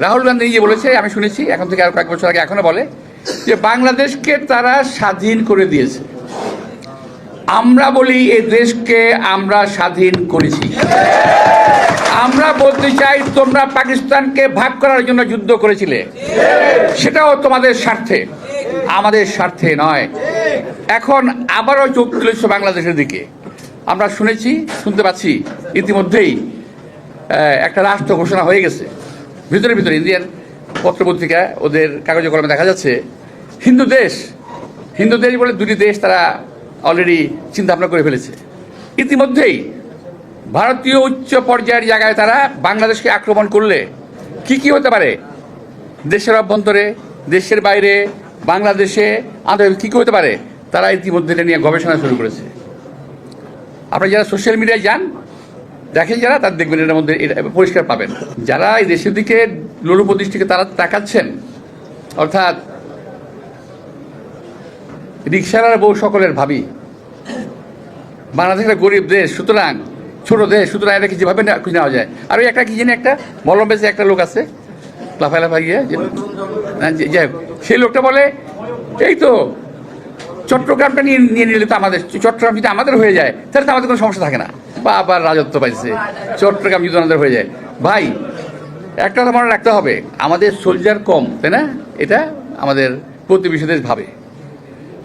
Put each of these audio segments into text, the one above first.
রাহুল গান্ধী নিজে বলেছে, আমি শুনেছি এখন থেকে আরো কয়েক বছর আগে, এখনো বলে যে বাংলাদেশকে তারা স্বাধীন করে দিয়েছে। আমরা বলি এই দেশকে আমরা স্বাধীন করেছি। আমরা বলতে চাই তোমরা পাকিস্তানকে ভাগ করার জন্য যুদ্ধ করেছিলে, সেটাও তোমাদের স্বার্থে, আমাদের স্বার্থে নয়। এখন আবারও চোখ তুলেছে বাংলাদেশের দিকে। আমরা শুনতে পাচ্ছি ইতিমধ্যেই একটা রাষ্ট্র ঘোষণা হয়ে গেছে। ভিতরে ভিতরে ইন্ডিয়ান পত্রপত্রিকা ওদের কাগজে কলমে দেখা যাচ্ছে হিন্দু দেশ বলে দুটি দেশ তারা অলরেডি চিন্তা ভাবনা করে ফেলেছে। ইতিমধ্যেই ভারতীয় উচ্চ পর্যায়ের জায়গায় তারা বাংলাদেশকে আক্রমণ করলে কি হতে পারে, দেশের অভ্যন্তরে, দেশের বাইরে, বাংলাদেশে আন্তর্জাতিক কী হতে পারে, তারা ইতিমধ্যে এটা নিয়ে গবেষণা শুরু করেছে। আপনারা যারা সোশ্যাল মিডিয়ায় যান, দেখেন যারা, তার দেখবেন এটার মধ্যে এটা পরিষ্কার পাবেন। যারা এই দেশের দিকে লোলুপদৃষ্টিকে তারা তাকাচ্ছেন, অর্থাৎ রিক্সার বউ সকলের ভাবি, বাংলাদেশ একটা গরিব দেশ, সুতরাং ছোট দেশ, সুতরাং এটা যেভাবে নেওয়া যায়। আর ওই একটা কি জানি একটা মলম বেশি একটা লোক আছে লাফাই গিয়ে, যাই হোক, সেই লোকটা বলে এই তো চট্টগ্রামটা নিয়ে নিলে তো আমাদের, চট্টগ্রাম যদি আমাদের হয়ে যায় তাহলে তো আমাদের কোনো সমস্যা থাকে না, বা আবার রাজত্ব পাইছে, চট্টগ্রাম যদি আমাদের হয়ে যায়। ভাই একটা কথা মনে রাখতে হবে, আমাদের সোলজার কম, তাই না? এটা আমাদের প্রতিবেশী দেশ ভাবে,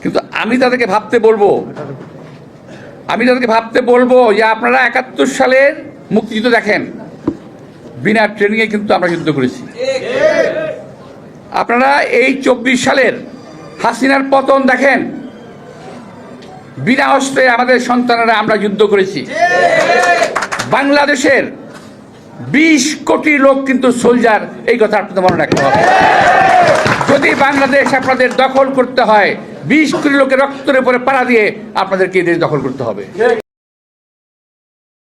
কিন্তু আমি তাদেরকে ভাবতে বলবো যে আপনারা 71 সালের মুক্তিযুদ্ধ দেখেন, বিনা ট্রেনিংয়ে কিন্তু আমরা যুদ্ধ করেছি। আপনারা এই 24 সালের হাসিনার পতন দেখেন, বিনা অস্ত্রে আমাদের সন্তানেরা আমরা যুদ্ধ করেছি। বাংলাদেশের 20 কোটি লোক কিন্তু সোলজার, এই কথা আপনাদের মনে রাখতে হবে। যদি বাংলাদেশ আপনাদের দখল করতে হয়, 20 কোটি লোকের রক্তের উপরে পাড়া দিয়ে আপনাদেরকে এই দেশ দখল করতে হবে।